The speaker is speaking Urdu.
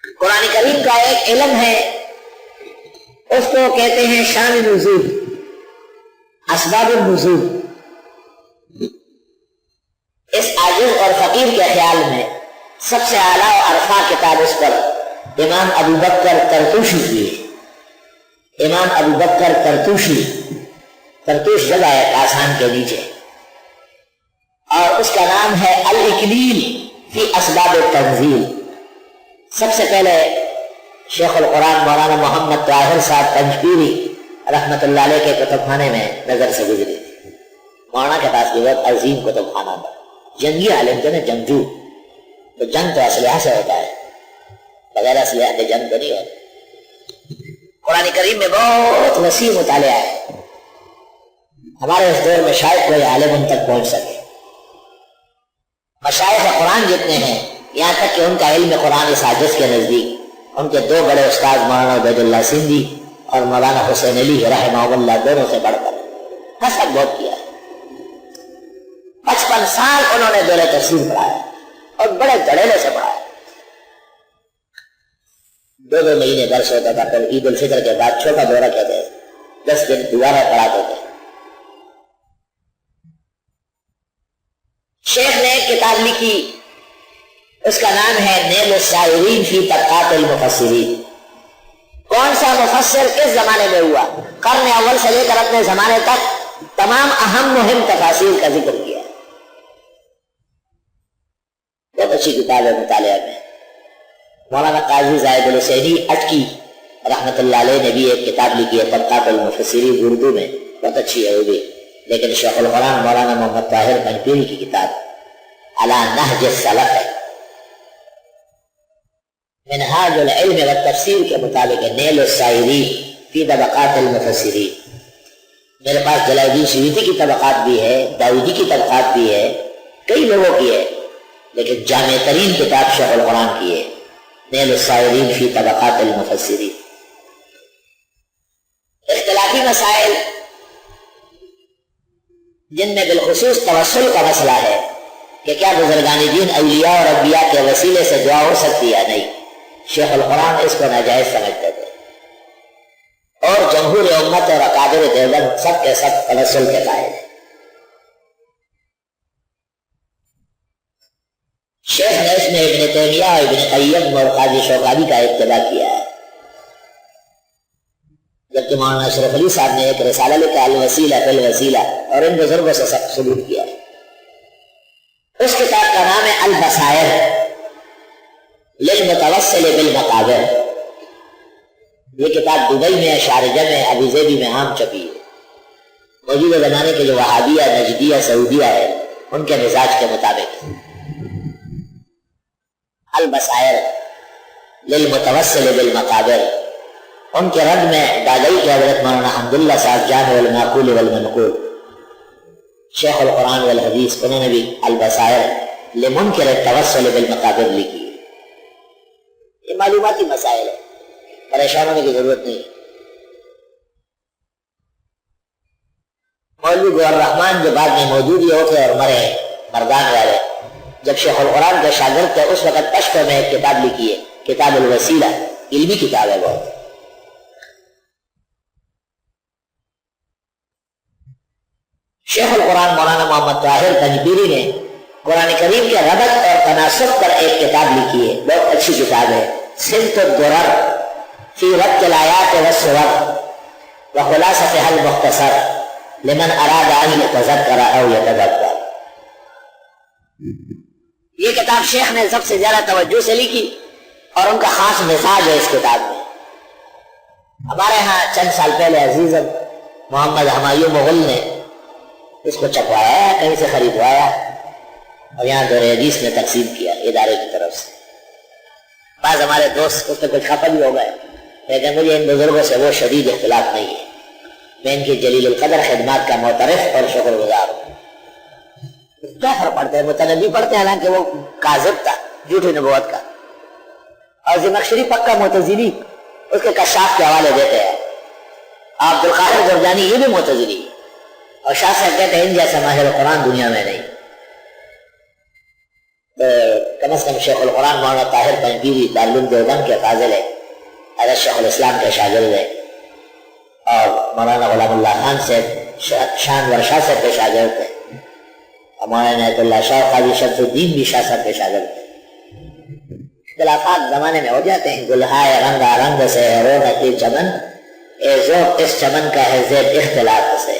قرآن کریم کا ایک علم ہے، اس کو کہتے ہیں شان نزول، اسباب النزول۔ اس عاجز اور فقیر کے خیال میں سب سے اعلیٰ و ارفع کتاب اس پر امام ابو بکر ترتوشی کی ہے۔ امام ابو بکر ترتوشی، ترتوش جگہ ہے آسان کے نیچے، اور اس کا نام ہے الاکلیل فی اسباب التنزیل۔ سب سے پہلے شیخ القرآن مولانا محمد طاہر صاحب پنجپیری رحمت اللہ علیہ کے کتب خانے میں نظر سے گزری تھی۔ مولانا کے پاس بھی بہت عظیم کتب خانہ تھا، جنگی عالم تھے نا، جنگجو، تو جنگ تو اسلحہ سے ہوتا ہے، بغیر اسلحہ کے جنگ تو نہیں ہوتا۔ قرآن کریم میں بہت وسیع مطالعہ ہے، ہمارے اس دور میں شاید کوئی عالم ان تک پہنچ سکے۔ مشائخ قرآن جتنے ہیں، یہاں تک کہ ان کا علم قرآن اس عاجز کے نزدیک ان کے دو بڑے استاد مولانا عبید اللہ سندھی اور مولانا حسین علی رحمہ اللہ دونوں سے بڑھ کر حسب بہت کیا ہے۔ 55 سال انہوں نے دور تفسیر پڑھایا اور بڑے دھڑیلے سے پڑھایا۔ 2 مہینے درس ہوتا تھا، پھر عید الفطر کے بعد چھوٹا دورہ کہتے ہیں، 10 دن دوبارہ پڑھاتے تھے۔ شیخ نے ایک کتاب لکھی، اس کا نام ہے نیل السائرین فی طبقات المفسرین۔ کون سا مفسر کس زمانے میں ہوا، قرن اول سے لے کر اپنے زمانے تک تمام اہم مہم تفاسیر کا ذکر کیا۔ بہت اچھی کتاب ہے مطالعہ میں۔ مولانا قاضی زاہد الحسینی اٹکی رحمت اللہ علیہ نے بھی ایک کتاب لکھی ہے طبقات المفسرین، اردو میں، بہت اچھی ہے وہ بھی۔ لیکن شیخ القرآن مولانا محمد طاہر پنجپیری کی کتاب علی نہج السلف ہے، منہاج العلم والتفسیر کے مطابق نیل السائرین فی طبقات المفسرین۔ میرے پاس جلال الدین سیوطی کی طبقات بھی ہے، داودی کی طبقات بھی ہے، کئی لوگوں کی ہے، لیکن جامع ترین کتاب شیخ القرآن کی ہے نیل السائرین فی طبقات المفسرین۔ اختلافی مسائل جن میں بالخصوص توسل کا مسئلہ ہے کہ کیا بزرگان دین اولیاء اور انبیاء کے وسیلے سے دعا ہو سکتی یا نہیں، شیخ القرآن اس کو ناجائز سمجھتے تھے، اور جمہور امت اور اکابر دیوبند سب کے سب توسل کے قائل ہیں۔ شیخ نے اس میں ابن تیمیہ اور ابن قیم اور قاضی شوکانی کا ابتدا کیا ہے، جبکہ مولانا اشرف علی صاحب نے ایک رسالہ لکھا الوسیلہ فی الوسیلہ، اور ان بزرگوں سے سخت سلوک کیا ہے۔ اس کتاب کا نام ہے البصائر للمتوسل بالمقابر۔ یہ کتاب دبئی میں، شارجہ میں، ابو ظبی میں عام چھپی ہے۔ موجودہ زمانے کے جو وہابیہ، نجدیہ، سعودیہ ہے، ان کے مزاج کے مطابق البصائر للمتوسل بالمقابر۔ ان کے رد میں دادئی کے حضرت مولانا حمداللہ صاحب جامع المعقول والمنقول شیخ القرآن والحدیث، انہوں نے بھی البصائر لمنکر التوسل بالمقابر لکھی ہے۔ یہ معلوماتی مسائل ہے، پریشان ہونے کی ضرورت نہیں۔ مولوی گوہر الرحمان جو بعد میں موجود ہی ہوتے اور مرے، مردان والے، جب شیخ القرآن کے شاگرد تھے اس وقت پشتو میں ایک کتاب لکھی ہے کتاب الوسیلہ، علمی کتاب ہے بہت۔ شیخ القرآن مولانا محمد طاہر پنجپیری نے قرآن کریم کے ربط اور تناسب پر ایک کتاب لکھی ہے، بہت اچھی کتاب ہے، سمت الدرر فی ربط الآیات والسور وخلاصتها المختصر لمن اراد ان یتذکر او یتدبر۔ یہ کتاب شیخ نے سب سے زیادہ توجہ سے لکھی اور ان کا خاص مزاج ہے اس کتاب میں۔ ہمارے ہاں چند سال پہلے عزیز محمد ہمایوں مغل نے اس کو چھپوایا، کہیں سے خریدوایا اور یہاں دور حدیث میں تقسیم کیا ادارے کی طرف سے۔ بعض ہمارے دوست اس پہ کچھ خفا بھی ہو گئے، لیکن مجھے ان بزرگوں سے وہ شدید اختلاف نہیں ہے، میں ان کی جلیل القدر خدمات کا معترف اور شکر گزار ہوں۔ کیا فرق پڑتا ہے، متنبی پڑھتے ہیں حالانکہ وہ کاذب تھا، جھوٹی نبوت کا، اور زمخشری پکا معتزلی اس کے کشاف کے حوالے دیتے ہیں۔ عبد القادر جرجانی یہ بھی معتزلی، اور شاہ صاحب کہتے ہیں ان جیسا ماہر قرآن دنیا میں نہیں۔ کم از کم شیخ القرآن مولانا طاہر پنجگیری دارالعلوم دیوبند کے فاضل ہے، حضرت شیخ الاسلام کے شاگرد ہے، اور مولانا غلام اللہ خان سے شان ورشاہ سے کے شاگرد ہے، اور مولانا عنایت اللہ شاہ قاضی شمس الدین بھی شاہ صاحب کے شاگرد ہے۔ اختلافات زمانے میں ہو جاتے ہیں، گلہائے رنگا رنگ سے رونقی چمن، اے ذوق اس چمن کا ہے زیب اختلاف سے۔